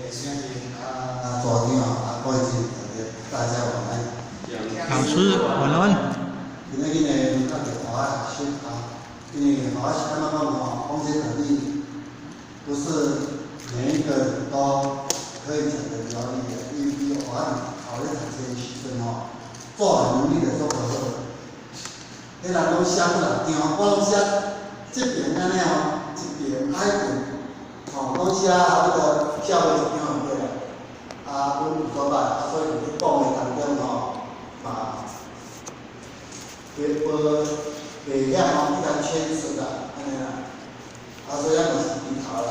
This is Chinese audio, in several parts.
昨天各位大家晚安。老师晚安。今天呢，咱就华学因为华学慢慢空间能力不是每一个人都可以讲得了理的，因为华考虑产生时阵做人能力的做不好。迄人拢写不了张，我拢写这边安尼一边海边，拢写差不多写过一张就对了。阮有所办，所以伫讲的当中别袂晓比较牵涉啦，安尼啦。所以咱就是低头啦。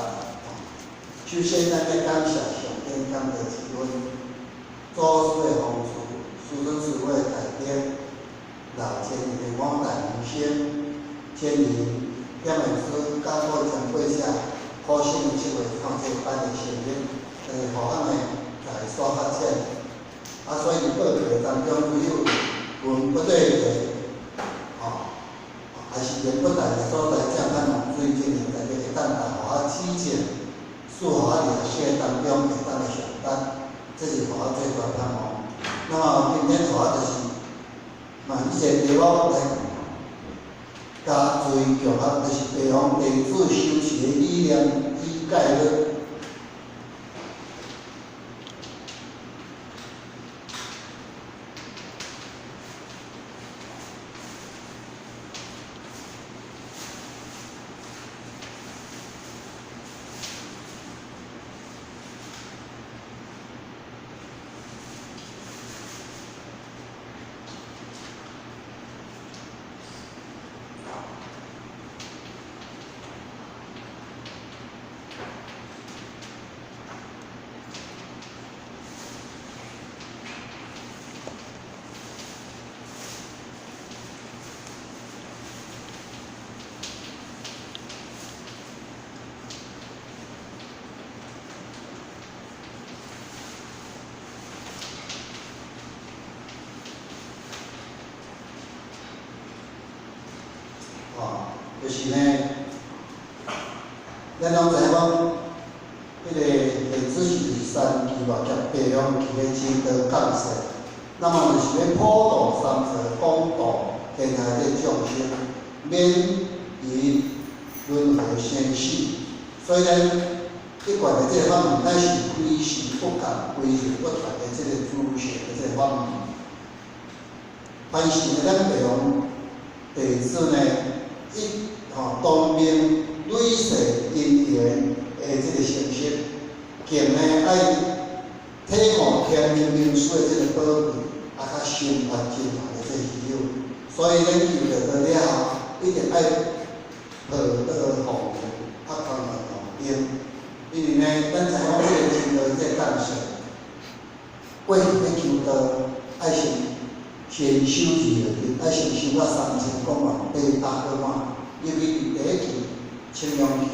首先，咱要感谢上天降的机会，做事的方式，师生是为改变老千里的光大明星，千里表演师刚过将跪下，高兴的去为创作班的学员，互咱的来所发展。所以报告当中只有文不对题，还是言不对的所在，这咱用水经营在会当互指正，使互了解当中会当上单，这是互最大盼望。那么今天就是以前题目来加追强化，就是培养地主修持的理念与概论。就是呢，咱拢知影讲，迄个电子是第三期嘛，叫培养企业经的干涉。那么就是要普度三世，广度天下的众生，免于轮回生死。所以呢，一贯的这个方面，咱是归时不共、归时不同的这个主学的这个方面。凡是呢，咱培养弟子呢，当面累世因缘的这个形式，更呢爱体悟天命名书的这个宝贵，较深发精华的这个需要。所以咱求得了，一定爱学得好，较讲得好用。因为呢，咱知影这个求得这个干涉，为要求得爱先修持的，爱先修到3000公嘛，800个嘛。尤其第一期青阳期，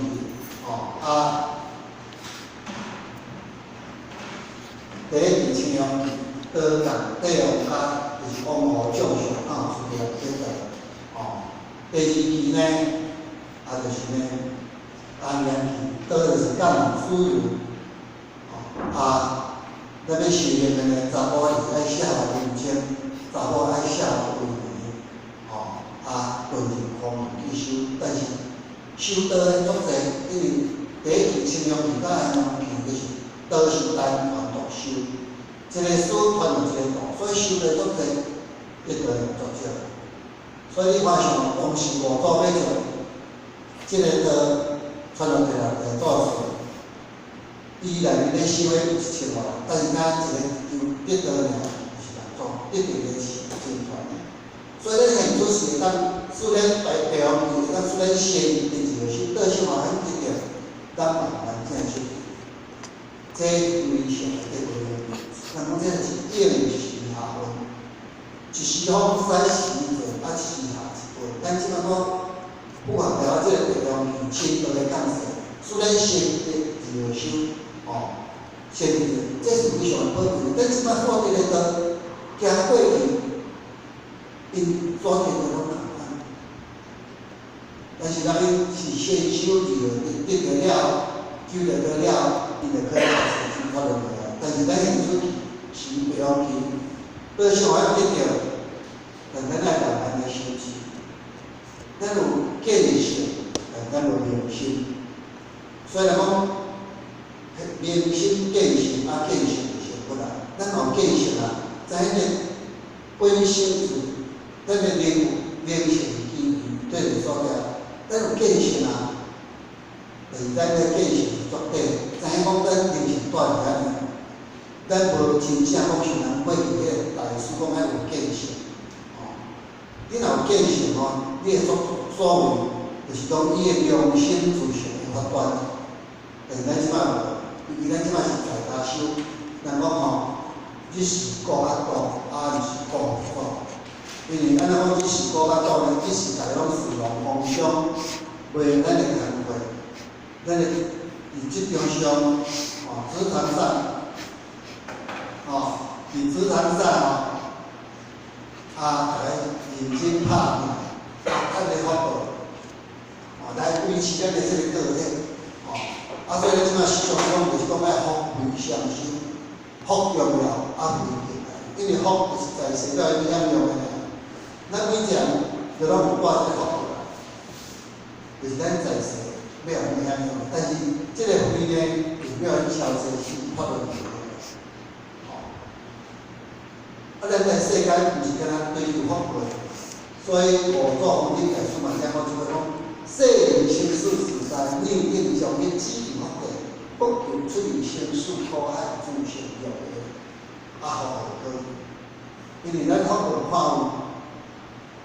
第一期青阳期，多共内容就是往后将上出来这个，第二期呢，就是呢，单元期，多就是讲使用，咱要修炼的呢，查甫是爱下认真，查甫爱下为为，论尽方面去修，但是修道的足侪，因为第一期青阳期、安阳期就是道是单团独修，一个师团就一个道，所以修的足侪，一个人足少。所以你看像王师傅做要做，这个道传落来来做事，伊内面咧修的1000多人，但是咱一个就得道尔，是难做，一定个是真团的。所以咱现做是当虽然培养是当虽然先第一个是道性嘛，很一点，咱慢慢正修。这为上的这个，咱讲这是应时下分，一时风使时做，一时下一分。咱即摆讲符合了这个培养期，深度的干涉，虽然先第二个修，先第二，这是非常宝贵的。咱即摆做这个道，行过去。因所见的拢共款，但是咱是先修持，得到了，修得了，伊就可以学习发落来啊。但是咱现出是袂要紧，要上海得着，但咱爱慢慢来修持。咱有见识，但咱有良心。虽然讲良心见识见识就是不啦，咱有见识啊，知影个本性是咱个灵性基对个所在，咱有见识啊，但是咱个见识是绝对，知影讲咱灵性断起来，咱无真正讲是人过伫个大师讲爱有见识，你若有见识吼，你个所谓就是讲伊个良心自性会发端，但是咱即摆无，因为咱即摆是在家修，人讲吼，一时过较多，毋是过较多。因为安怎讲一时过较多呢？一时大家拢事业丰商，为咱个工课，咱个伫职场上，职场上，伫职场上大家认真拍拼，咱个福报，来维持咱个即个个体，所以咱即摆时常讲就是讲爱福慧双修，福重要，慧重要，因为福就是在世界影响用个。咱每个人就拢有挂这个福报啦，就是咱在世要有影响用，但是这个慧呢，是要敲实是发落去的。咱在世间毋是干那追求福报，所以五祖弘忍大师嘛讲一句讲：世人生死自在，宁应上因只求福报，不求出离生死苦海，自成有为。福报高，因为咱福报看有。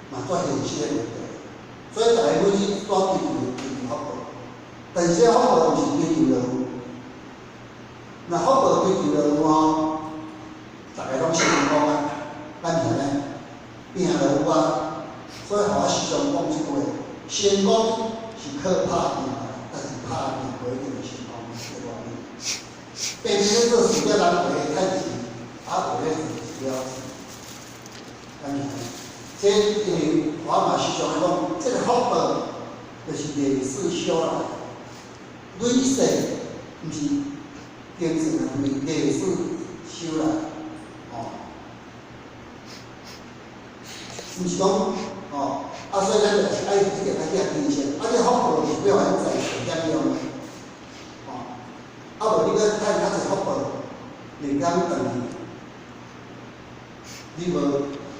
嘛，做现实的问题，所以大家每日多追求福报，但是这福报毋是追求落有，若福报追求落有吼，大家拢成功啊，咱听咧，拼落有啊，所以互我时常讲一句话：成功是靠拍拼来，但是拍拼不一定成功，对无呢？变成做事了，人会趁钱，会咧做了，咱听。这因为我嘛时常讲，这个福报就是历史修来，累世毋是经济啊，是历史修来，毋是讲所以咱就是爱一定爱遐珍惜，这福报是要咱在世点用的，无你要趁较侪福报，人间等你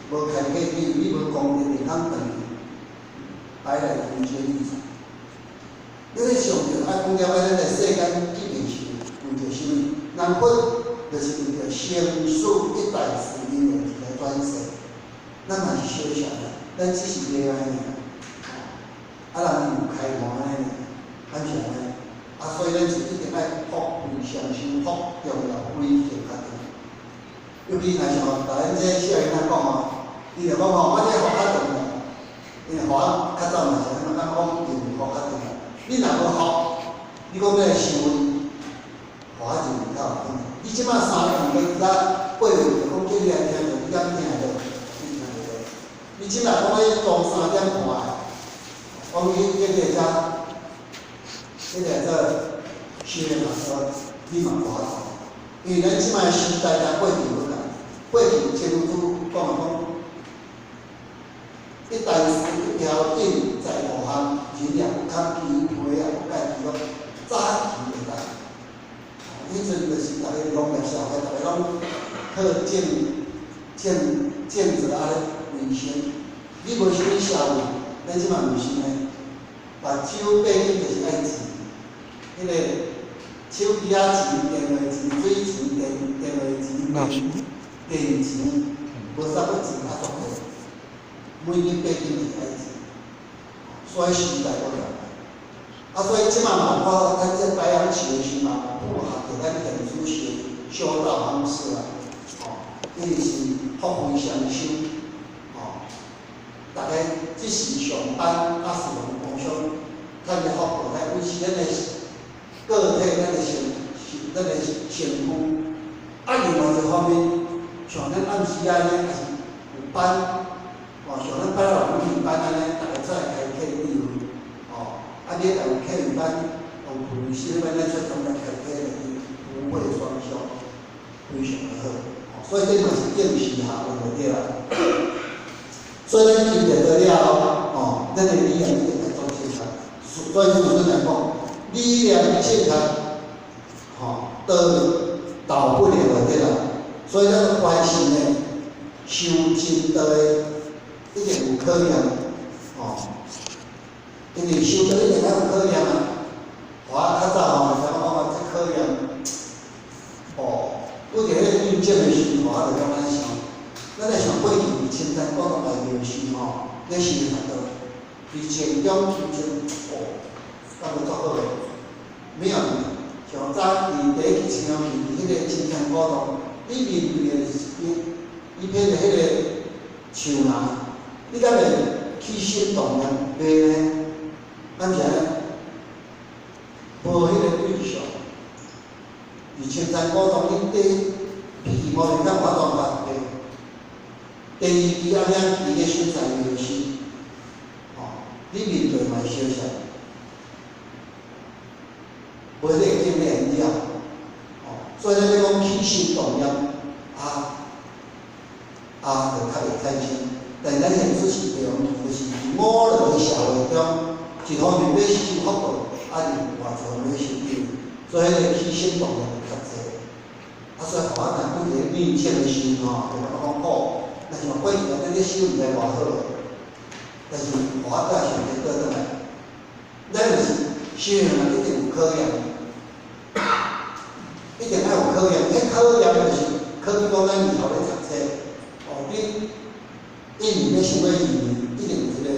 无开启智，你无功德，人通等摆来人生意义。你咧上着爱讲了解咱在世间一定是为着啥物？人活就是为着生死一代事因缘来转世。咱嘛是小想的，咱只是恋爱尔，人有开悟安尼，咱是安尼。所以咱是一定爱福慧双修，福重要，慧重较重。尤其若像大咱这小囡仔讲伊就讲我这福较重要，因为福较早嘛是安怎讲福较重要。你若无福，你讲要修运，福就袂较有可能。你即摆3顿要8月就讲叫你来听着，你敢听得到？你听袂到。你即摆讲要做3点半的，讲这修的嘛说，你嘛无法度，因为咱即摆时代来过去无啦，过去前拄讲一代事一条顶在路项，人也不堪疲，皮也不盖皮咯，早期的代，迄阵就是大家农业社会，大家拢靠建设安尼维生，你无啥物社会，咱即摆毋是呢，目睭背景就是爱钱，迄个手机仔钱、电话钱、水钱、电话钱、电钱，无啥物钱较足够。每日背景就是爱钱，所以时代不同。所以即摆嘛，咱这白羊市的时嘛，符合着咱电子学修道方式啊，因为是福慧双修，大家即时上班事业丰商，咱的福报来维持咱的个体，咱的身躯。另外一方面，像咱暗时啊呢，也是有班。像咱拜六语言班安尼，大家出来开课理论，你若有课语班，有培训班，咱出专门开课的，福慧双修。非常的好，所以这嘛是应时下问就对啦。所以咱今日到了咱的理念一定要做正确。所以主持人讲，理念正确，到不了就对啦。所以咱关心呢，修真道的一定有考验，因为修道一定要有考验啊。我较早想讲这考验，拄着迄个印证的时候，我就感觉想，咱来想过去青山高中内面时咱是看到，伫前中期间，感觉足好个，没有像早伫第一期青期，迄个青山高中，你面对的是一片的迄个树林，你敢会起心动念袂呢？咱是安尼，无迄个对象。伫青山高中，你第皮毛是较活动吧？第二期啊，遐伊个身材优势，你面对嘛小小，无迄个经验了，所以咱要讲起心动念，就较会产生。但咱现实是地方就是五类个社会中，一方面要修福报，另外一方面要修定，所以迄个起心动念就较济。所以互我若拄着面前的时候，就感觉讲好。但是过去咱咧修毋知偌好，但是互我再想起倒转来，咱就是修行一定有考验，一定要有考验。迄考验就是考比讲咱以后咧读册，你一年要想要2年，一定有一个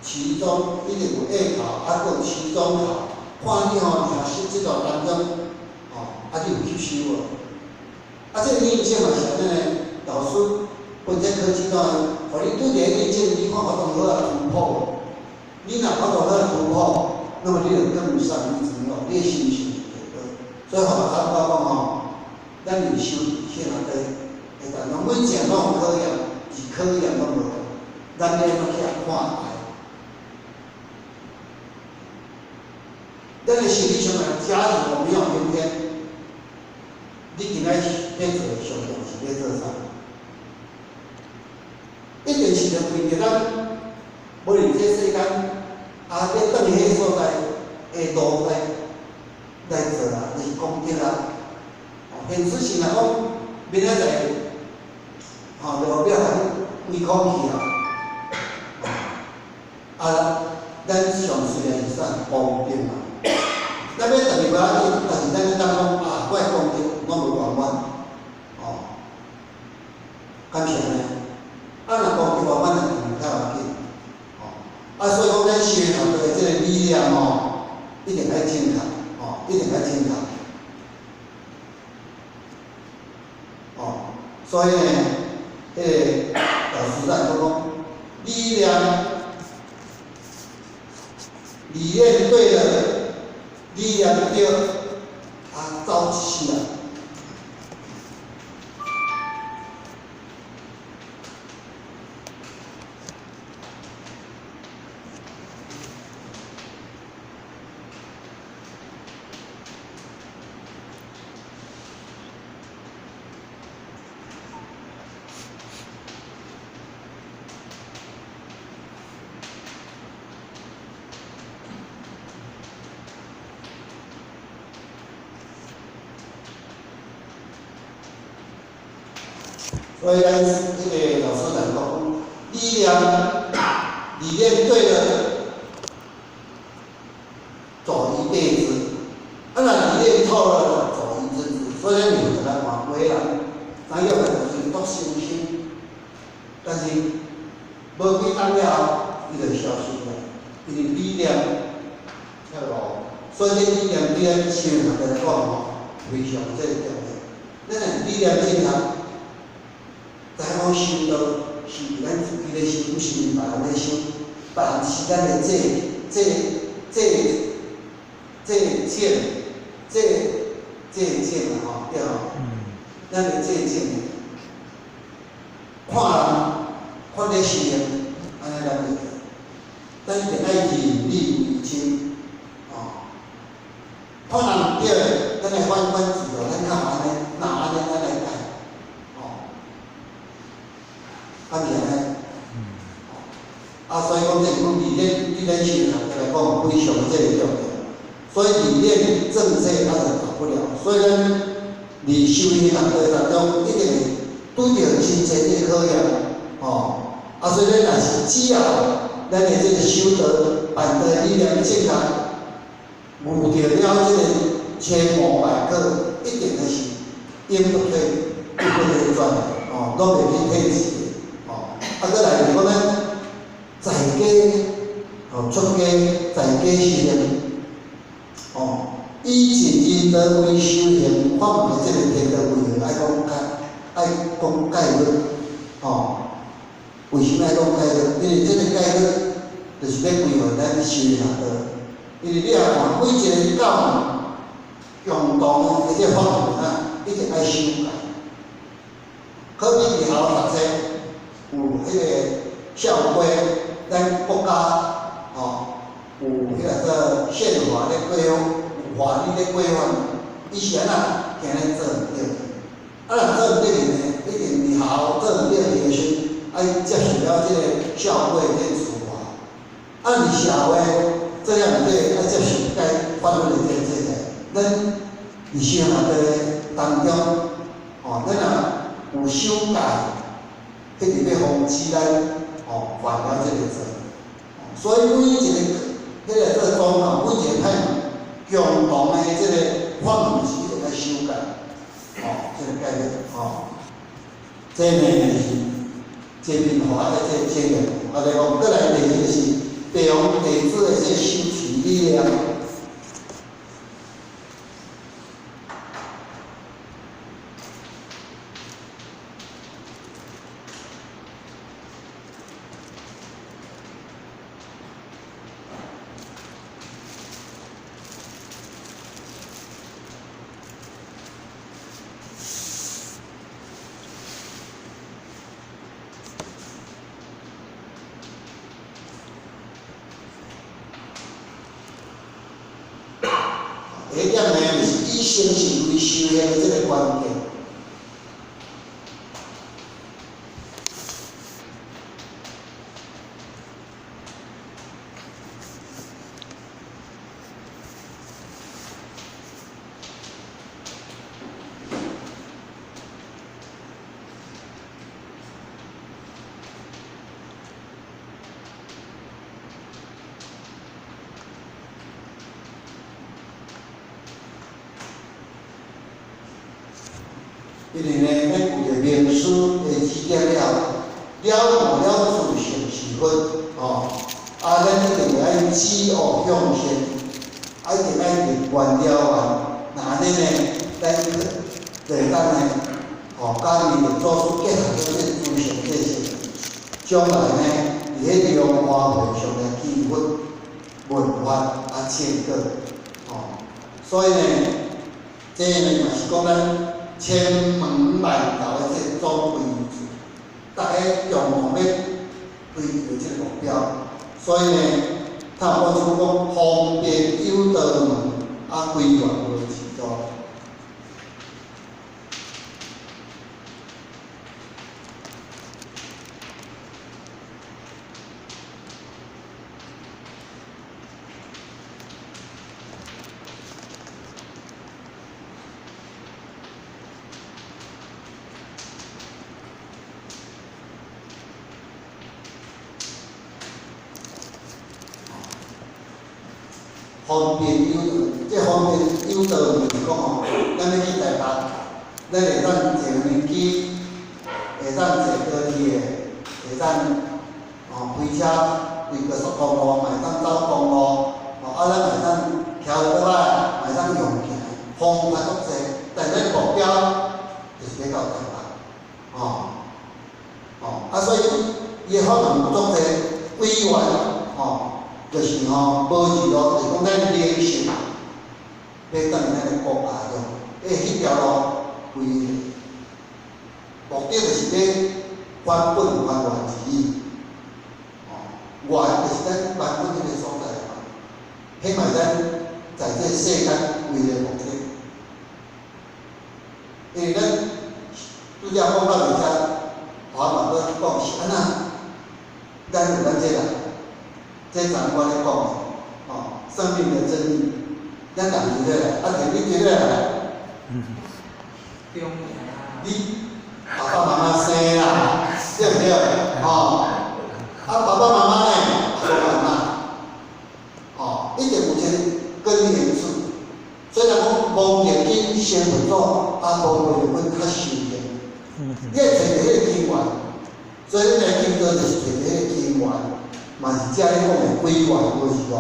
期中，一定有下考，还有期中考，看你念习即段当中，你有吸收无？这个印证嘛是安尼呢，老师。本这科技段，互你拄着意见，你看活动好啊突破。你若活动好突破，那么你就更上一层楼，你的心情就好。所以互咱讲咱离修现在会当讲每件拢有考验，是考验拢无，咱要怎去看待？咱的心理上面，假如我们要明天，你今仔要做的上重是要做啥？一定是着为着咱无伫这世间，要转去迄所在的路来做啦，就是功德啦。现实性来讲，明仔载，就要互你归空去咱上需要是啥方便嘛？咱要特别无要紧，但是咱当讲我的功德拢无圆满，敢是安尼？若功德圆满，就较要紧。所以讲咱修行的这个理念一定要正确，一定要正确。所以呢，老师在讲，理念对了，理念对，走一世啊。所以咱这个老师来讲，理念对了，走一辈子；若理念错了，走一阵子。所以咱有给咱看回来，咱要的就是多信心，但是无几当了，伊就消失了，因为理念错误。所以这理念对咱修行来讲非常重要。咱的理念正确。咱讲修道是咱自己咧修，不是别人咧修。别人是咱的借鉴啊，对吼。咱的借鉴，看人看咧修行，安尼咱就对。咱一定要以力为亲，看人对，咱来反自哦，咱较安尼，那安尼咱来啊是安尼。所以讲这种理念对咱市民来讲非常重要。所以理念政策它是跑不了，所以咱离修理人队当中一定会拄着真侪的考验，所以咱若是只要咱的这个修德办德理念正确，悟着了这个千磨百刻，一定的是永不退，不退转的，拢袂去退市的，再来如果咱在家出家在家修行。以尽因德为修行，法门的这个天德为何爱讲戒律？为什么爱讲戒律？因为这个戒律就是要规范咱修行的。因为你若看每一个教用当的这个法门一定爱修改。可比以后读册有迄个校规，咱国家有迄个做宪法咧规范。法律的规范，以前行咧做唔对，若做唔对呢，一定以后做唔对的时阵，爱接受了这个校规的处罚。按社会这样唔对，爱接受该法律的这个，咱伫修行的当中，咱若有修改，一定要防止咱犯了这个罪。所以每一个迄个做宗每一个派。共同的这个法门是一定要修改，这个概念，这呢是这边华的这个经验，再讲，再来第二个是地方地主的这修持力量。第一点呢，就是以诚实为修行的这个关键。因为呢，咱有个名师的指点了，了悟自性是分，咱一定爱知恶向善，一定爱明观了完，那安尼呢，咱就当呢，甲伊做出结合了这自性这些，将来呢，伫迄个花卉上的积分、文化成果，所以呢，这呢嘛是讲咱。千门万道的这总归主，大家共同要追求这个目标，所以呢，他我就讲方便有道门，规划无迟早。方便有道，这方便有道就是讲咱要去台北，咱会当坐飞机，会当坐高铁，会当开车规个速公路，嘛会当走公路，咱会当挑倒来，会当用行，方法足济，但咱目标就是要到台北，所以伊的法门足济，委员就是保持咯，就是讲咱灵性要等咱的国家中，迄条路规目的就是要返本还原之意，原就是咱原本迄个所在嘛，迄嘛咱在这世间为的目的，因为咱拄则讲到而且，我嘛要讲是安那，咱有咱这人，这昨我咧讲的，生命的真理，咱家己咧，摕你伫咧来。你爸爸妈妈生啦，对不对？爸爸妈妈呢，无办法，一定有一个根源处。虽然讲无条件先会做，无为了阮较修炼，你要找到迄个根源，所以咱来求道就是找到迄个根源，嘛是遮咧讲的归元无是咯。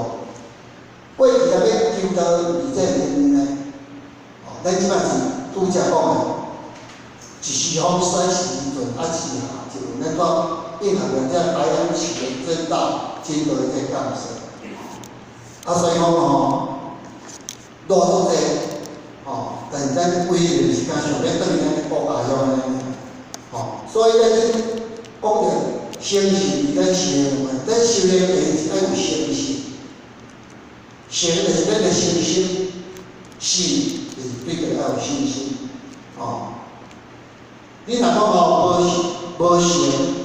过去要求道而这原因呢，咱即摆是拄则讲的，一时风衰时阵，一时下就有那个印下面这白羊起源真道，真道的这感受。所以讲路途济，但是咱规个时间上要等于咱国家乡安尼，所以咱讲着诚信咱修炼的，咱修炼的是要有诚信，诚就是咱的诚心，信就是对着要有信心，你若讲无诚信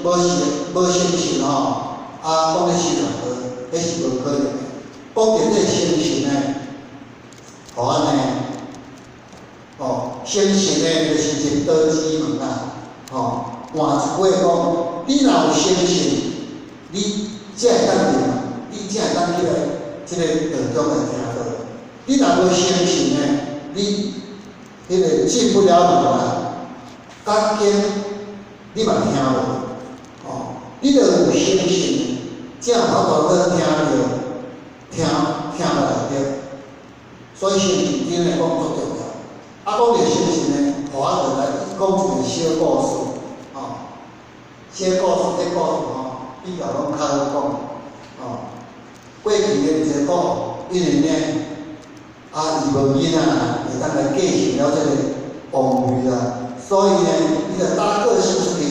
讲咧信任何，迄是无可能的。讲着这诚信呢，安尼，诚信呢就是一道之门啦，换一句讲，你若有诚信，你才会当入，你才会当去来即个道中来行道。你若无诚信呢，你迄个进不了路啦。刚经你嘛听无，你着有诚信，才有法度去听落来着。所以诚信对咱来讲足重要。讲着诚信呢，互我就来讲一个小故事，小故事这故事比较拢较好讲，过去的一个因为呢，伊无囡仔会当来继承了这个王位啦。所以呢，伊就搭个性出去，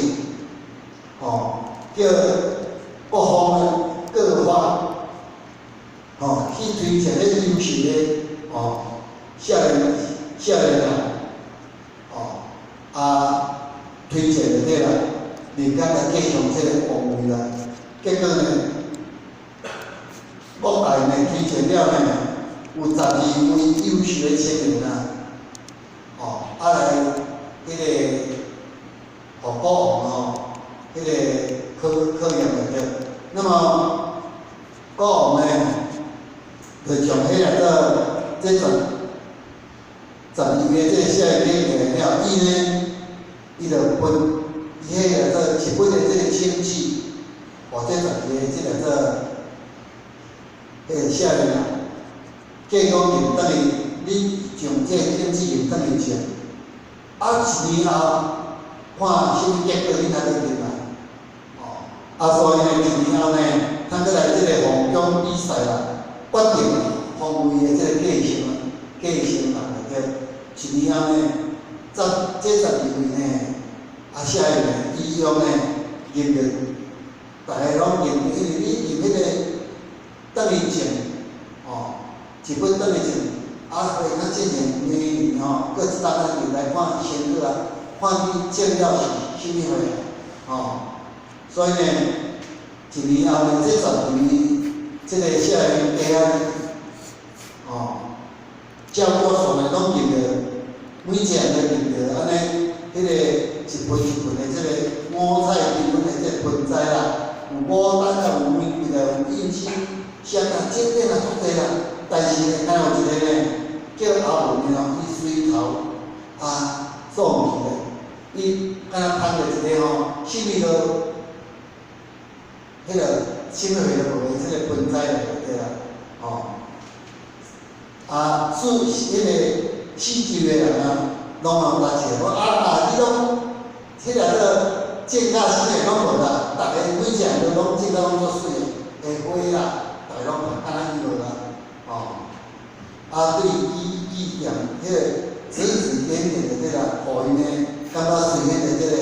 叫各方呢各方，去推荐咧优秀的少年人，推荐就对啦，人家来继承这个王位啦。结果呢，国内呢推荐了呢，有12位优秀的青年啊，来。迄个国王迄个考验就对。那么国王呢，就从迄个这12个这少年了，伊呢，伊就分伊迄个日本的这个亲戚，这12个这个少年啊，计讲用等于你从这亲戚用等于钱。1年后看什么结果，你才能入来。所以呢，1年后呢，通过来这个皇宫比赛啦，决定皇位的这个继承人来着。1年后呢，这12位呢，少年呢，伊用呢入入，大家拢入，因为你入迄个等于证，一本等于证。会较进行每年各一单仔日来看先去看你证了是甚物货所以呢，1年后呢，这12位这个少年家照顾上来拢入着，每一个人都入着安尼，迄个一份一份的这个五彩缤纷的这个盆栽啦，有牡丹啦，有玫瑰啦，有印心香啊，这个啦足济啦，但是呢，敢有一个呢？叫阿文呢，伊水头做面的，伊敢若摊着一个什物都，迄个什物货都无的，这个盆栽来对啦，迄个四周的人拢有来找我，你拢迄个种甲什么拢无啦，逐个每一个人拢种甲拢足水的，花啦，逐个拢敢若伊无啦，对伊讲迄个指指点点的这个，互伊呢感觉水面的这个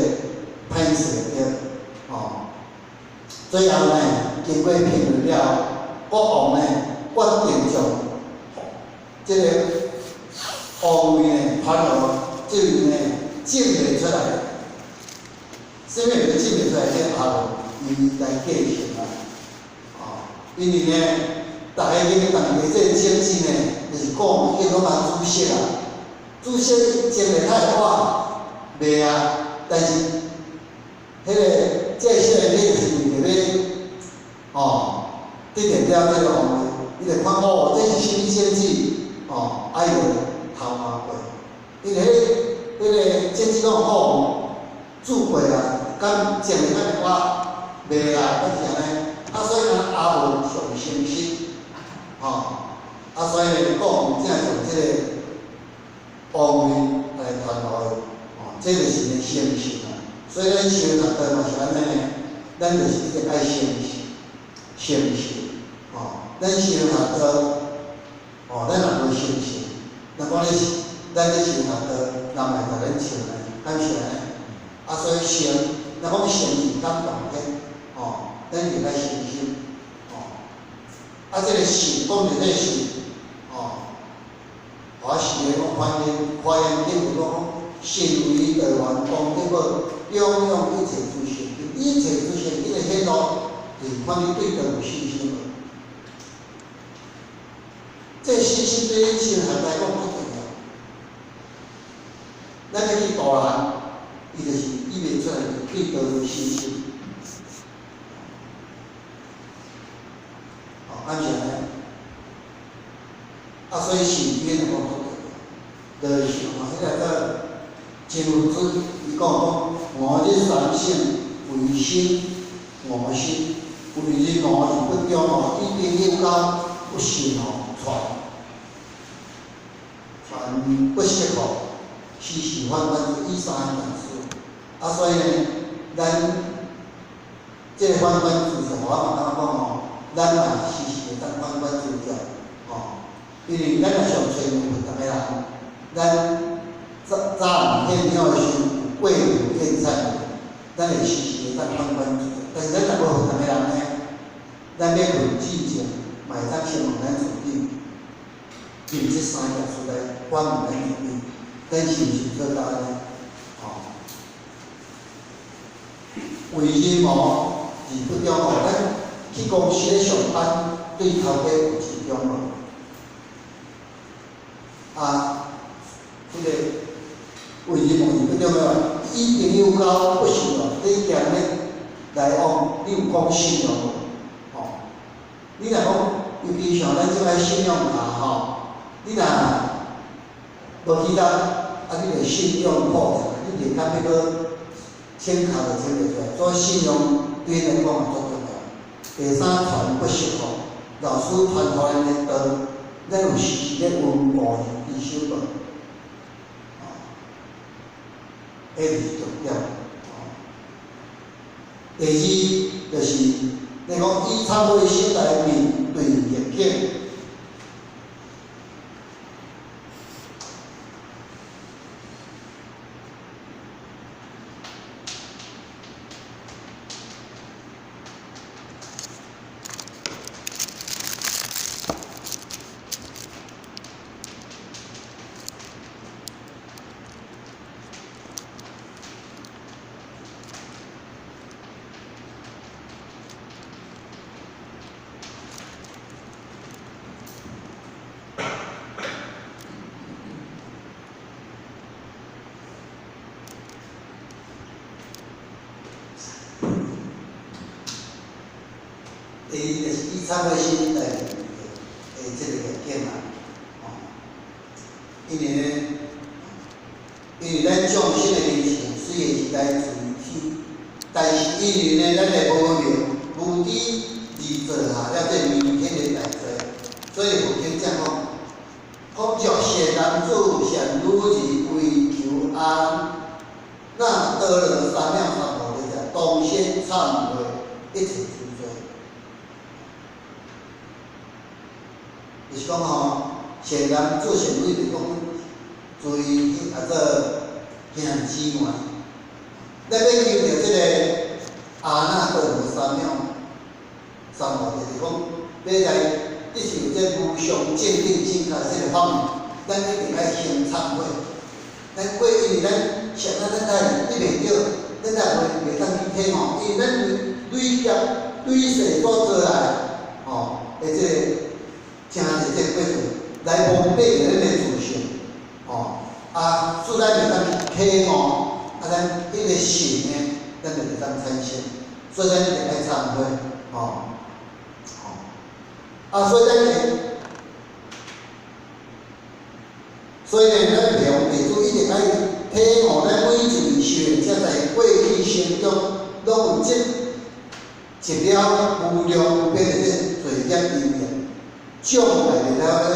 歹势对，最后呢，经过评论了，国王呢决定将这个王位呢，把这位呢证明出来，什么就证明出来这阿罗伊来继承啊，因为呢，大家因为大家这个经济呢，就是讲伊拢嘛主席啊，主席种的太晚，袂啊，但是迄个这些人就是为着要得到这个皇位，伊就看这是什么经济爱有头毛过，因为迄个经济拢好，做过啊。咁种的咱我袂啦，就是安尼。所以咱阿文上诚实，所以呢讲，正从这个王位来传落去，这就是个诚实啊。所以咱修道道嘛是安尼呢，咱就是一定爱诚实，咱修道道，咱若无诚实，那讲咱咧修道道，人会甲咱笑呢，敢是安尼？所以诚。那讲诚是感动的，咱就来诚心，这个信讲着这个信，我是咧讲发言经有讲，信为台湾公德宝，永永一切诸善，一切诸善，伊个显露，就是看你对他有信心无。这信心对咱修行来讲不重要，咱要去度人，伊就是意味出来对他有信心。安是安尼，所以信边就讲就是迄个真如尊伊讲我这三性为心我心，为人我是不中一边有高不行传不适合，时时反反以三样事。所以呢，咱这个反反自照，我嘛感觉咱嘛时时会当反反自照，因为咱若上吹牛逐个人，咱早现了的时候贵有天菜，咱会时时会当反反自照。但是咱若无逐个人呢，咱要论志情，嘛会当先问咱自己，凭这三样出来反问咱自己，咱是毋是做到呢？为人是不中咱去公司咧上班，对头家有尊重这个为人是不中以朋友交不信用，你行咧来往，你有讲信用无？你若讲，尤其像咱即摆信用卡你若无记得，你著信用破掉，你连甲迄个签卡都签袂出来，所以信用对咱来讲嘛足重要。第三，传不适合，老师传互咱的道，咱有时时咧温故而修无，这是重要。第二就是，你讲以忏悔心来面对逆境。第二就是以忏悔心来这个逆境因为咱众生的灵性虽然是来自于天，但是因为呢，咱的无明无知而做下了这明天的代罪，所以佛经讲佛教善男子善女儿为求安，那得了三藐三菩提者，当先忏悔一切诸罪。就是讲善男子善女就是讲随行之外，咱要求着这个阿那得了三藐三菩提，就是讲要来得受这无上正定境界这个法门，咱一定爱先忏悔。咱过因为咱上咱你袂着，咱才袂当去体吼，因为咱累世所做来，吼，的即个真侪即个过程，来蒙蔽咱的自信，吼，啊，使咱袂当去体悟，啊，咱迄个信呢，咱就袂当产生，所以咱一定爱忏悔，吼，啊，所以咱咱平地主一定爱体悟咱每一位修行者在过去生中拢有一了无量无边的这罪业因缘，障碍袂了咱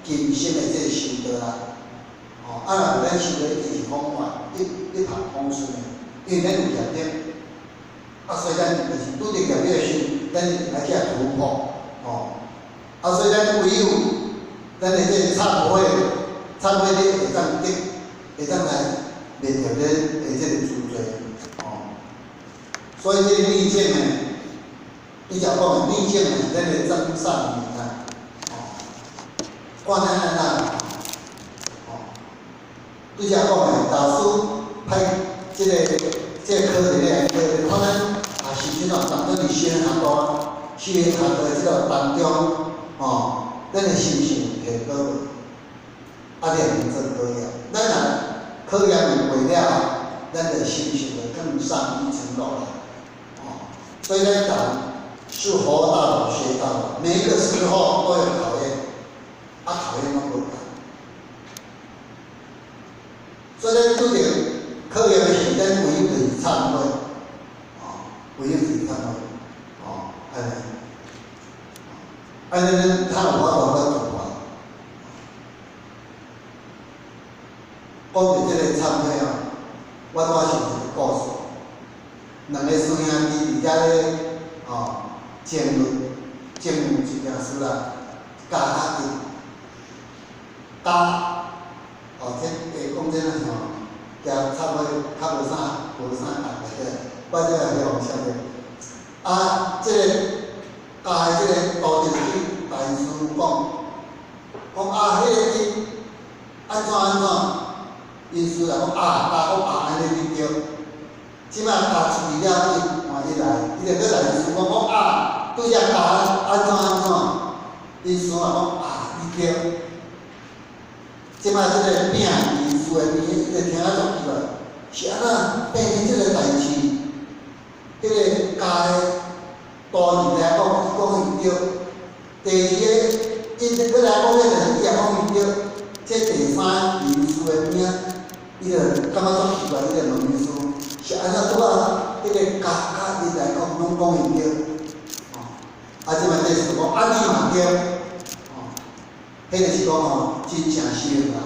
今生的这个修道啦。哦，啊，若咱修道一定是方法，一帆风顺的，因为咱有业力，啊，所以咱就是拄着业力的时，咱一定爱去突破，哦，啊，所以咱唯有咱的这个忏悔力会当来灭掉咱的这个罪罪，哦，所以这个逆境呢，你讲讲的逆境呢，咱的增上缘啊，哦，看咱安怎，哦，你讲讲的大师派这个课程咧，看咱也是即种当做伫修行学堂的这个当中，哦，咱的心性提高无？啊，你能做考验，咱若考验完过了，咱的心性就更上一层楼了。哦，所以咱讲是活到老学到老，每一个时候都有考验，啊，考验拢无同。所以咱拄着考验的时，咱唯有就是忏悔，哦，唯有就是忏悔，哦，安尼咱才有法度去突破。讲到这个忏悔啊，我拄仔想一个故事，两个师兄弟伫遮咧，哦，争论一件事啊，教较紧，哦，这讲这个吼，惊忏悔较无啥共个，我这个是互晓得。啊，这个教的这个道场去大师讲啊，迄个伊安怎？因师来讲安尼你对，即摆教出去了，伊换伊来，伊就搁来因师讲拄则教安怎？因师讲你对。即摆即个饼因师的边，伊就听啊足奇怪，是安怎变成即个代志？迄个教的道义来讲，伊讲伊对。第二个，因搁来讲迄个，伊也讲伊对。这第三因师的边。伊就感觉足奇怪，伊就问因师，是安怎拄啊？迄个教你来讲，拢讲伊对，哦，啊，即摆这是讲你嘛对，哦，迄个是讲吼，真正修行人，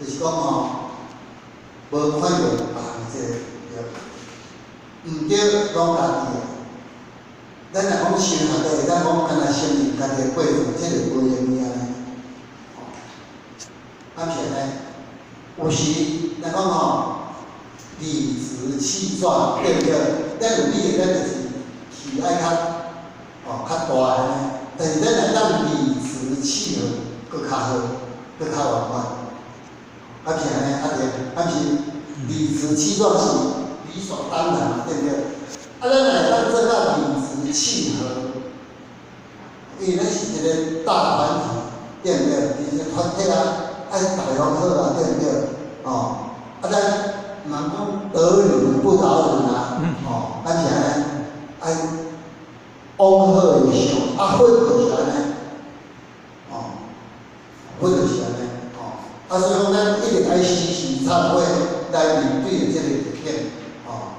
就是讲吼，无看着别人这个对，毋对拢家己的。咱若讲修行就会当讲，干那承认家己的过错，这就无用呀。哦，啊，是安尼。有时，咱讲吼，理直气壮，对不对？咱有理，咱就是气爱较大安尼。但是咱若当理直气和，佫较好，佫较圆满。啊是安尼，啊是理直气壮是理所当然，对不对？啊，咱若当做到理直气和，因为咱是一个大团体，对不对？是一个团体啊。爱大家好啊，对不对？哦，啊，咱人讲得理不饶人啊，哦，咱是安尼，爱往好的想，啊，混就是安尼，哦，混就是安尼，哦，啊，所以讲咱一定爱时时忏悔来面对这个事件，哦。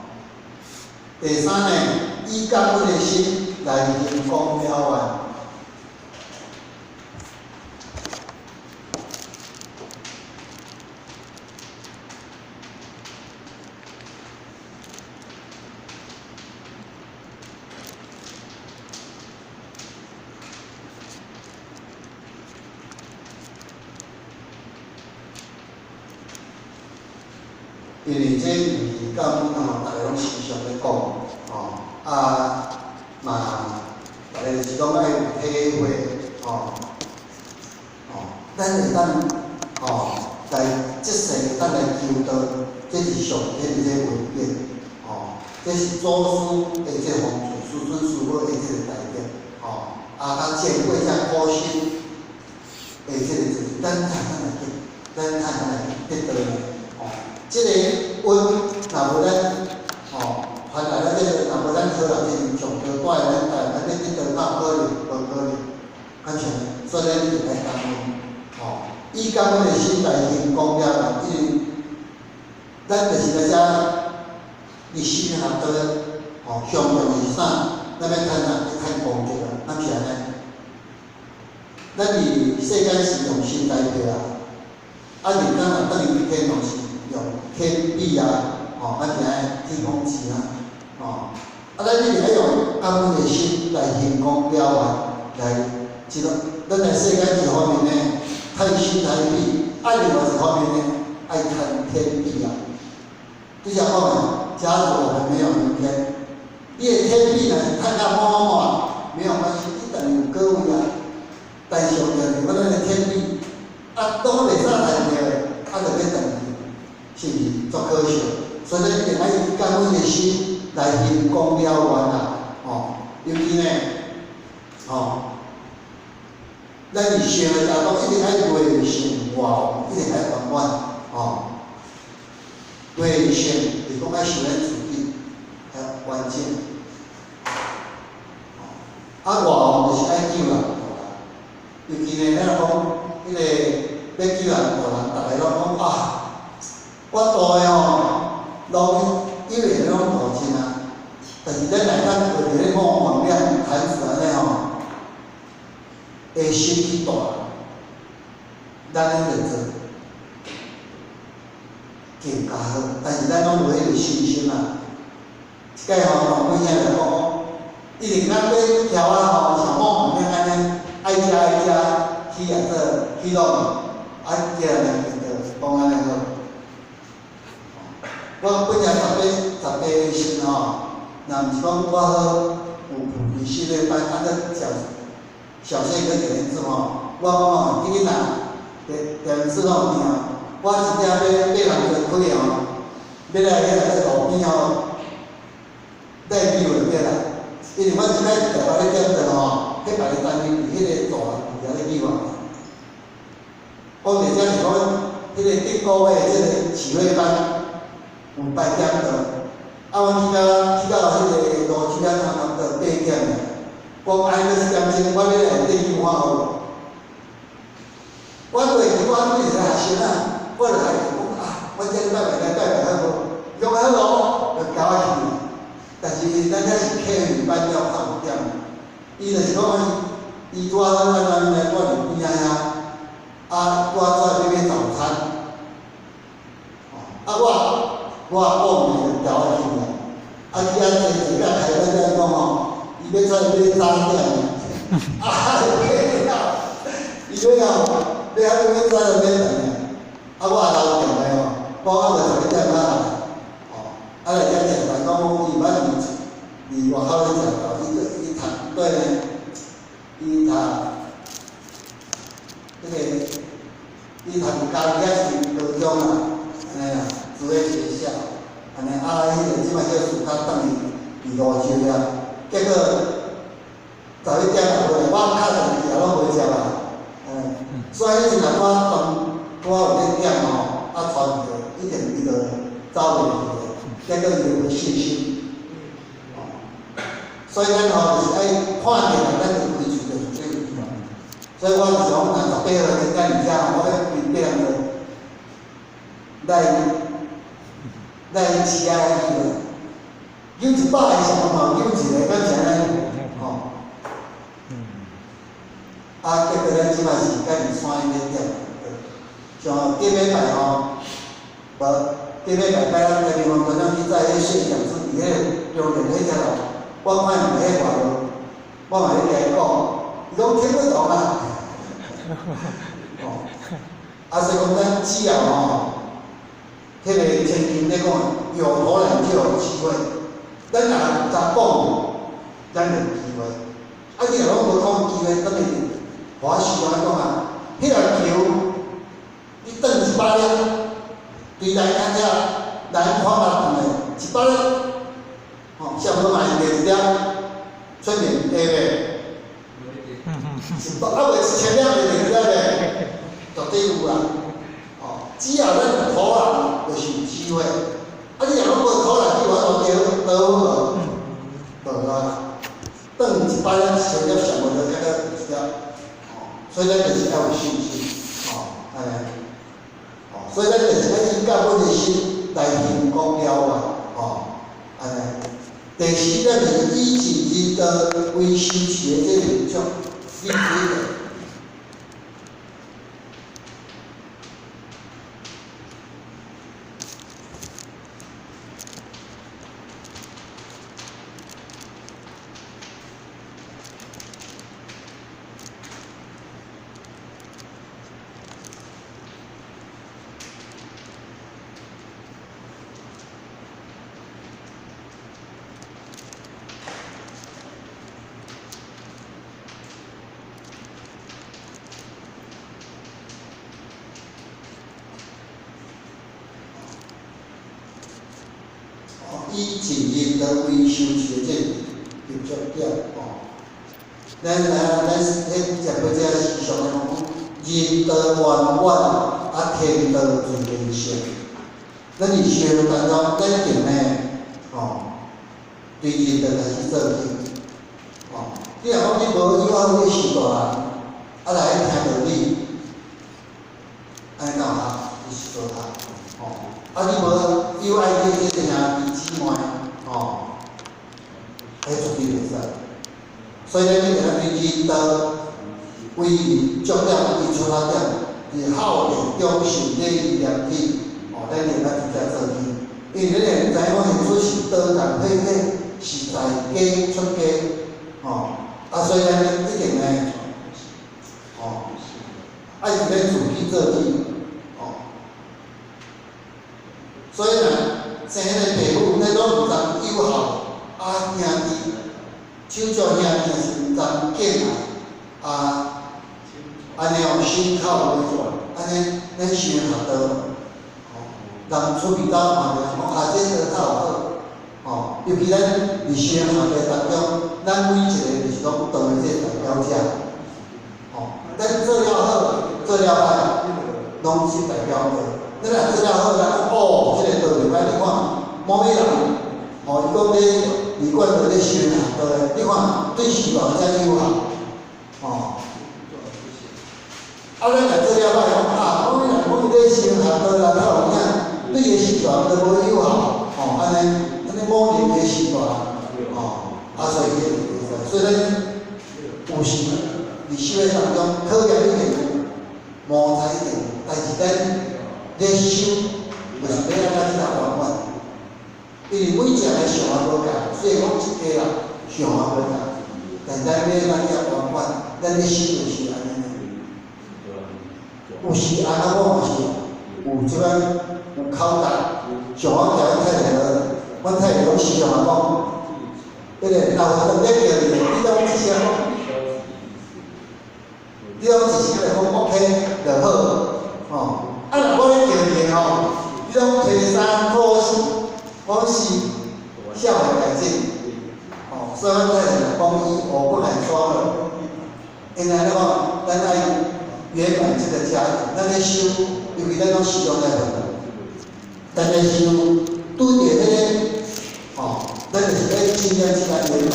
第三呢，以感恩的心来迎功了完。因为这义感恩吼，大家拢时常咧讲，吼嘛，大家就是讲爱有体会，咱会当来即世会当来求道，这是上天的这个恩典，这是祖师的这风水，师孙师母的这个代表，较前辈遮苦心的这个就是咱看来得到呢，这个运若无咱原来咱这个若无咱好人真上高带咱咱得到哪可能？无可能，安像，所以咱一定爱感恩，以感恩的心来行功了，因为咱就是在遮。你死学到上用是啥？咱要看啥？要看功德啊！咱是安尼。咱伫世间是用心来过啊，人间若等于天堂是用天币啊，咱是安尼天空钱啊，咱一定要用感恩的心来行功了愿，来一个咱在世间一方面呢，趁心来比；另外一方面呢，爱看天币啊。这些方面。假如我们没有明天，你的天币呢看到满，没有关系，你等于有各位啊。但是就是我咱的天币，都袂使来着，就要等于，是不是足可惜？所以咱一定要以感恩的心来行功了愿啊！尤其呢，咱伫生的当中一定要内心活，一定要圆满内心。是讲爱受咱自己完整，外就是爱救人，尤其呢，咱讲迄个要救人大人，逐个拢讲我大个路以为迄种大钱啊，但是咱内底为着咧讲王量谈出安尼会心去大，咱咧就做。更加好，但是咱拢无迄个信心啊。一届老几兄就讲，一定咱要条上网面安尼，爱食去去弄，叫人就讲安尼好。我本来十八岁时若毋是讲我好有补习的班，小学跟点字我囡仔点字我真正要人做开要来路边带酒就对啦。因为我即摆台北咧点着迄别个单位伫迄个大咧酒讲者是讲迄个顶个月即个起会班有8点着，我去到迄个路区差不多8点了。我挨个1点钟，我要来缀酒看好。我袂记我是学生我就来讲我这礼拜来好无？用好咯，就交我去。但是咱这是客语班了15点，伊就是讲伊拄仔咱来我伫边仔我出来要早餐，我讲就交我去去坐开咱这讲伊要出来要3点，伊要出来要等。我也留定来讲我就11点来，来遮食饭，讲伊捌伫外口咧食到，伊读对呢，伊读伊读家己是高中安尼住咧学校，安尼迄个即摆叫暑假等伊伫路洲了，结果11点也无来，我敲电视也拢无接啊，所以迄阵啊我有咧点传着，一定伊就走袂去，结果伊有信心。所以咱就是爱看见咱就开厝就是对。所以我是讲18号真正伫遮我要9点来饲啊去，100个上嘛1个，敢是安尼结果咱即摆是甲伫山里面点。像顶礼拜无顶礼拜摆咱地方团长去在迄现场处伫迄中电迄只咯，我看伊迄话咯，我嘛咧甲伊讲，伊讲听不懂啊。所以讲咱只要迄个前面咧讲，有可能就有机会，咱若有讲，咱就有机会。你若拢无讲机会，等于我是安怎讲迄个球。伊转100粒，对来看遮南看嘛长个，100粒上好嘛是第一点，出面下袂。是不？啊，袂是前两个第一点嘞，绝对有啦。哦，只要咱土人就是有机会。啊，你若讲无土人去玩就倒无，无啊。等一摆咱商业上面就较个直接，所以咱就是要有信心，安尼，所以咱就是要以教阮的心来行公了啊，安尼。第四个是以自然的为修持的这个民众，你觉得？以自然的为修持的这个重点咱食过这时常讲，人道圆满，啊天道自然成。咱伫修当中，咱一定呢，对人道开始做起，你若讲你无友好去修大人，啊来听道理，安尼哪有效？你是做效。啊，你无友爱去听兄弟姊妹，迄绝对袂使。所以咱你若对人道为重点为出发点，是孝悌忠信礼义廉耻，咱应该直接做起。因为咱会知影讲现出是刀剑配火，是在家出家，所以咱一定呢，爱伫咧自己做起。所以呢，生个父母咱拢毋知友好，兄弟，手足兄弟是毋知敬爱，安尼心口为转，安尼咱先学到，人出面到嘛讲这个较有好，尤其咱伫先学的当中，咱每一个就是讲当的这个代表者，咱做了好，做了歹，拢是代表的。咱若做了好，咱讲这个道理歹，你看某个人，伊讲你管到咧修行道咧，你看对师父遮友好，咱若做了歹，讲某个人讲咧修行道啦，较有影，对个师父都无友好，安尼某人个师父所以所以咱有时伫修的当中，考验一定磨才一定，但是咱。咧修就是要安怎去达圆满，因为每一个上下无共，虽然讲一家人上下无共，但咱要安怎圆满，咱咧修就是安尼。有时安怎讲是有即摆有口答，上下条太太了，阮太太拢时常讲，迄个老师咧叫你，你讲一声，你讲一声来讲 OK 就好，若我咧叫你你拢提三拖四，我是孝的改进，所以阮太太讲伊我不敢说了，因为咱爱圆满这个家庭，咱咧修，尤其咱拢时常在问，咱咧修拄着迄个，咱就是要尽量圆满。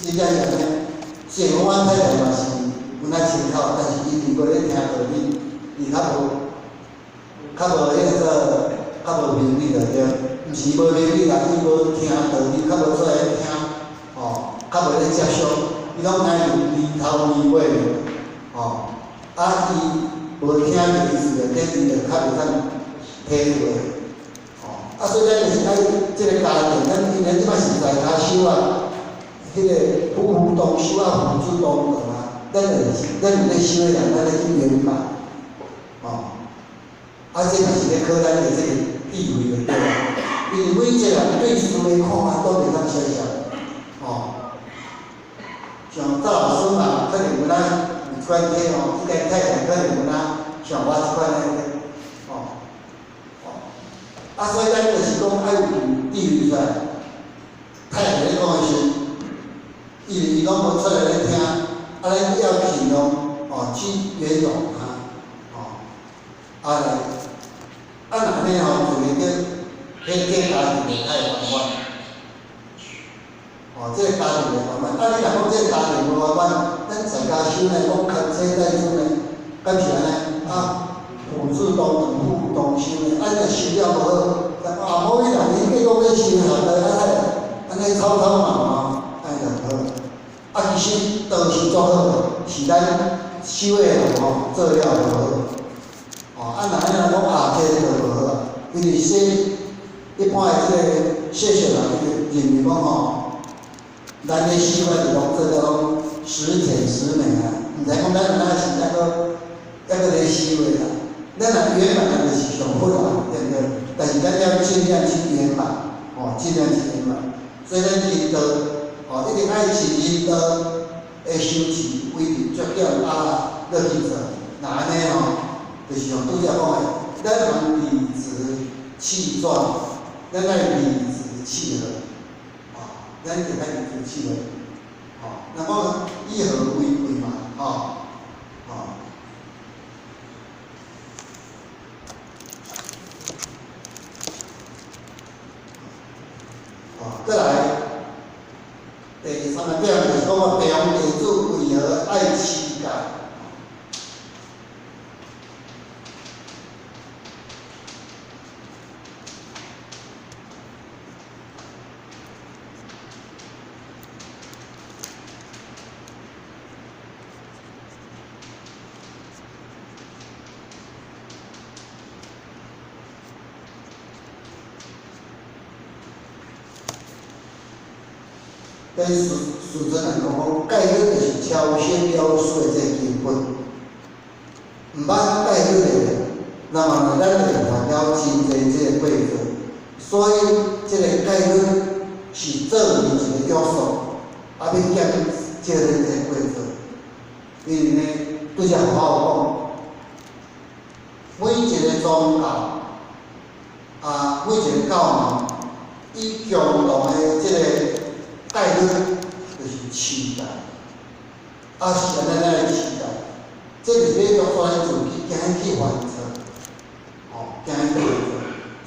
你讲安尼，虽然阮太太嘛是有那情口，但是伊如果咧听道理。伊较无明理着对，毋是无明理啦，伊无听道理，较无出来听，较无咧接受，伊拢爱离头离尾，伊无听着意思着，等伊着较袂当体会，所以咱就是爱即个家庭，咱今年即摆是在家修迄个夫妇同修父子同堂咱伫咧修的人，咱咧去圆满。这就是咧考咱的这个地位的对啦，因为每一个人对事的看法都袂当相像，像赵老师嘛，可能有咱有关系伊家太太可能有咱像我即款的，所以咱就是讲爱有智比如出来，太太咧讲的时，伊拢无出来咧听，咱要尽量去圆融他，来，若安尼就是迄个家庭太圆满，这个家庭的圆满。你若讲这个家庭无圆满，咱在家修呢，讲看这代主呢，敢是安尼父子同堂，夫妇同修呢，若修了无好，某一两年计讲要修好的，安尼吵吵闹闹，安尼就好。其实道是做好的，是咱修的人做了就好。若安尼讲这就无好，因为一般的这个世俗人认为讲咱咧修的是讲做了讲十全十美毋知讲咱哪是还佫咧修的啦。咱若圆满就是上好啦，对不对？但是咱要尽量去圆满，尽量去圆满。所以咱引导，一定爱是引导的修持为民作点落去做。那安尼就是像拄则讲的，咱通理直气壮，咱爱理直气和，咱就爱理直气和，那讲以和为贵嘛，再来，第三个点就是讲培养地主为何爱乞丐。跟俗称来讲，戒律就是超先了事的这个基本，毋捌戒律的，那么咱就犯了真侪这个过错。所以，这个戒律是做为一个约束，要减少这个过错。因为呢，拄则好讲，每一个宗教，每一个教门，伊共同的这个戒律就是期待，是安尼来期待，这是要约束咱自己，惊去犯错，惊去犯错。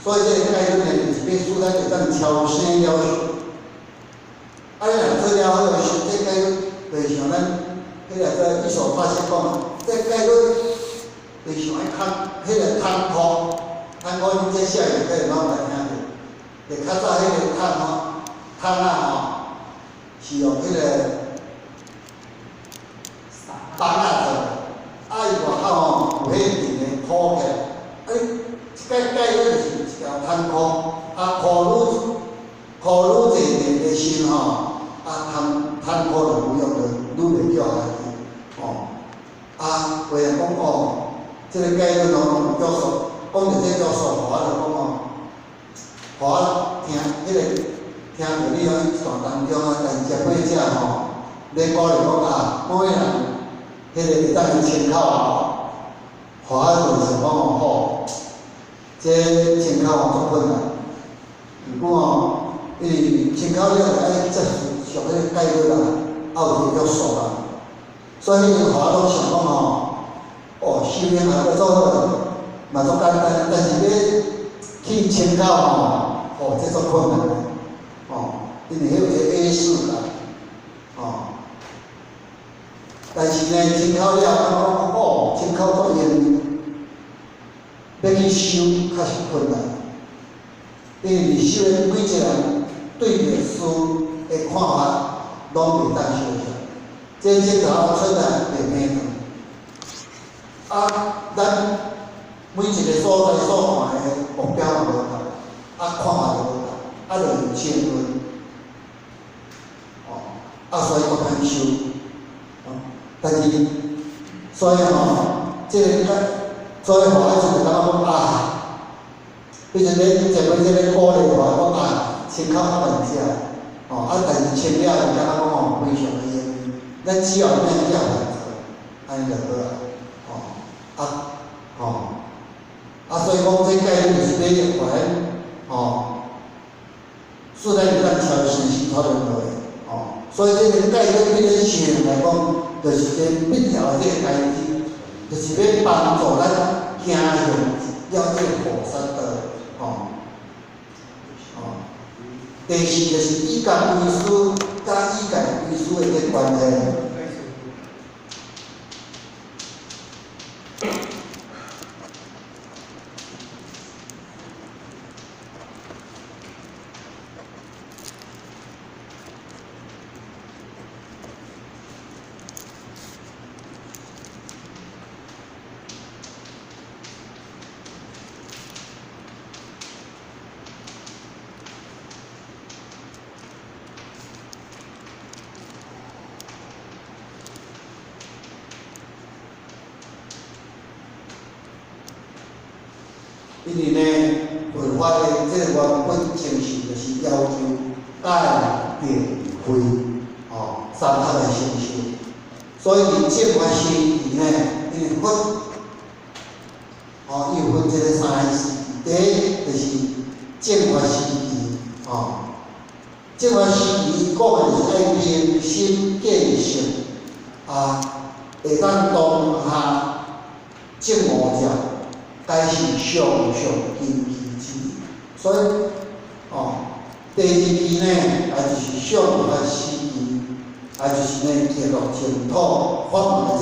所以这个戒律呢，就是要使咱会当超生了事。你若做了好个时，这戒律就像咱迄个伊所发现讲，这戒律就像迄个窗口，你这写的可能拢来听着，就较早迄个窗是用迄个板做，伊外口有迄面的铺起来，即个戒律就是一条窗口，裤愈济面的身窗口就不用了，愈袂叫下去，为了讲即个戒律拢约束，讲着这约束，我就讲我听迄个。听着你喺传当中但是食过者咧鼓励讲每个人迄个会当去参考就是讲好，这参考足困难。不过因为参考了爱接受迄个戒律啦，有一个约束啦，所以拢想讲修炼也做好，嘛足简单，但是要去参考这足困难。因为迄个 A 4啦，但是呢，参考了，参考作用，要去修较是困难，因为修的每一个人对着事的看法拢袂当相同，这头出来袂平衡。咱每一个所在所看的目标也无同，看法也无同，就有争论。所以较难修，但是所以这个所以就是感觉讲毕竟咧前面这个鼓励讲参考较慢些，但是参了就感觉讲非常的容易，咱只要免这样安尼就好所以讲这戒律就是要还自然会当超生是讨论落的，哦，所以这个改革对咱学人来讲，就是个必要的这个代志，就是要帮助咱行向了这个菩萨道，哦，哦。第四就是以教为师，甲以戒为师的这个关系。因为呢，佛法的这个原本精神就是要求戒定慧，哦，三项的成就。所以你正法时期呢，因为佛，哦，伊有分这个三个时期，第一就是正法时期，哦，正法时期伊讲的就是爱明心见性，会当当下正五条。该是上上根基之理，所以第二期呢，也就是上法时期，也就是呢记录净土法门这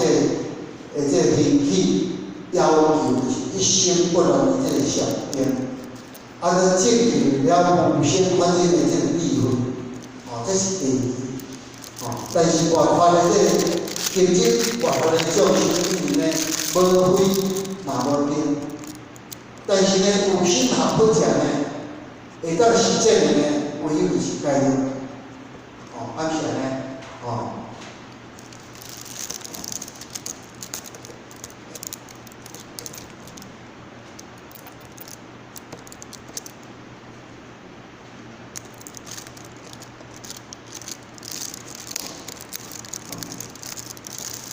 个兴起，要求就是一生不能的这个上边，个证据了无限观念的这个智慧，这是第二。但是外法的这个经济外法的教训里面呢，无非嘛无变。但是呢，有心学不讲呢，会当实践的呢，唯有就是戒律，安怎呢？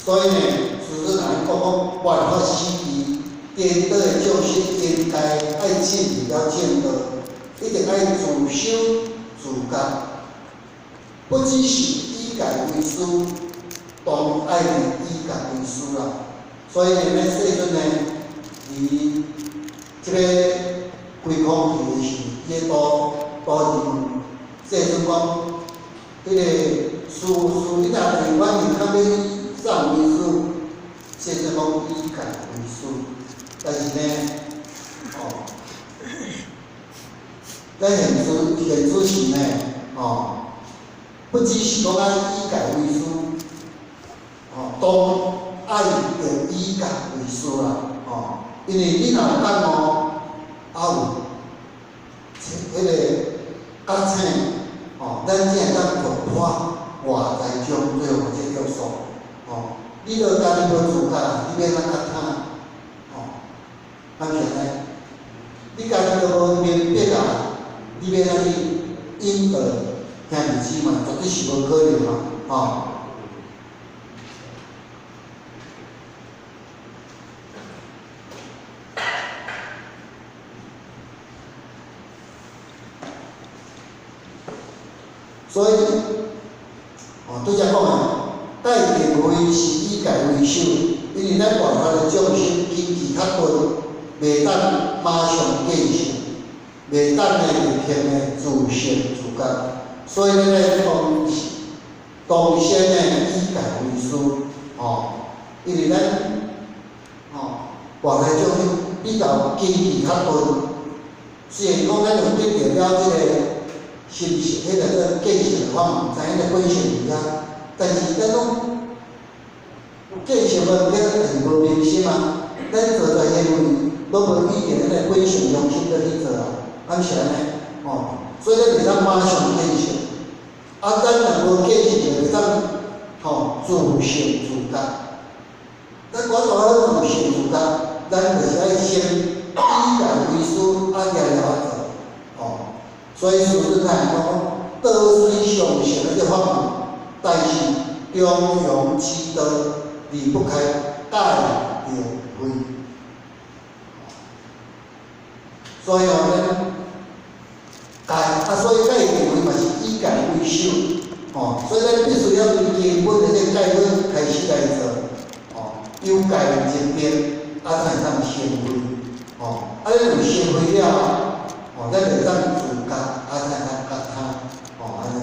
所以呢，事实上讲外法时期。颠倒的教训应该爱进入了正道，一定爱自修自觉，不只是以戒为师，当爱以戒为师啦。所以咱细阵呢，伊即个规空期是伊多人细阵讲，迄个你若台湾人较要上为师，细阵讲以戒为师。但是呢，在现时呢，不只是讲以戒为师，当爱着以戒为师啦，因为你若有当有迄个觉醒，咱才会当突破外在中最后这要素，你若家己无自觉，你要怎较贪？安怎呢？你家己都无明白你要安尼引导听日子嘛，绝对是无可能嘛，所以，拄则讲戒定慧是以戒为首，因为咱外法的众生根基较钝。袂当马上见性，袂当呢就偏呢自性自觉，所以呢当先呢以戒为师，因为咱外来种比较根基较钝，虽然讲咱有得到了这个心性，迄个见性的法门，知影个本性而家，但是咱讲见性物件是无明心啊，咱做在行为。都无一点那个归属用心的去做安怎呢？所以咱袂当马上见性，咱若无见性，就袂当自性自觉。咱讲到自性自觉，咱就是爱先以戒为师，了做。所以事实上讲，道虽上乘的这法门，但是中庸之道离不开戒定慧。所以呢，所以戒定慧嘛维修，所以咱必须要从基本的这钙粉开始来做，有钙入边，才会当成费，你有成费了，咱就当自觉，才会当觉他，安尼。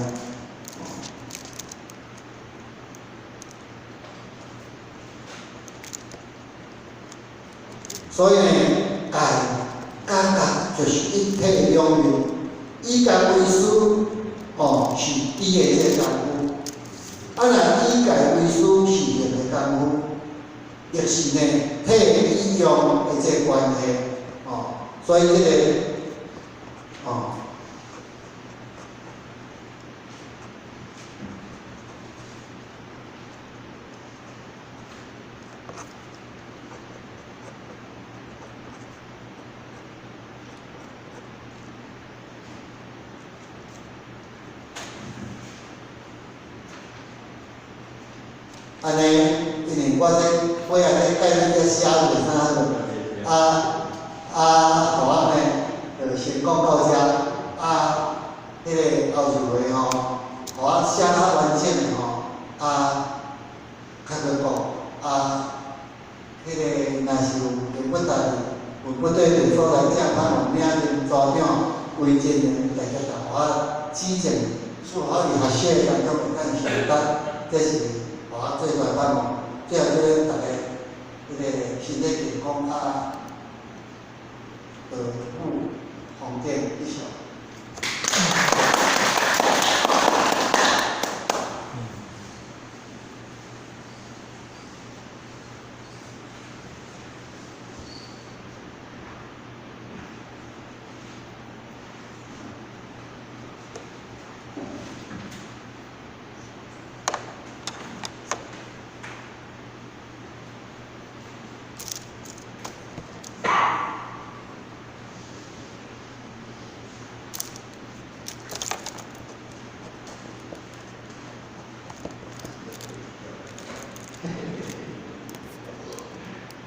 所以呢，钙就是一体两面，以钙为师，是伊的这个功夫。若以钙为师是人的功夫，亦是呢体以用的这个关系，所以这个，安尼，因为我这尾仔咧带你这写落啥落，互我呢，就先讲到遮，迄个后一回互我写较完整的较好讲，迄个若是有题目有不对的所在，正派有领任组长规定的，大家甲我指正，适合伫学习当中会当晓得，这是互我最大帮忙。最后祝大家迄个身体健康，保护风健一小。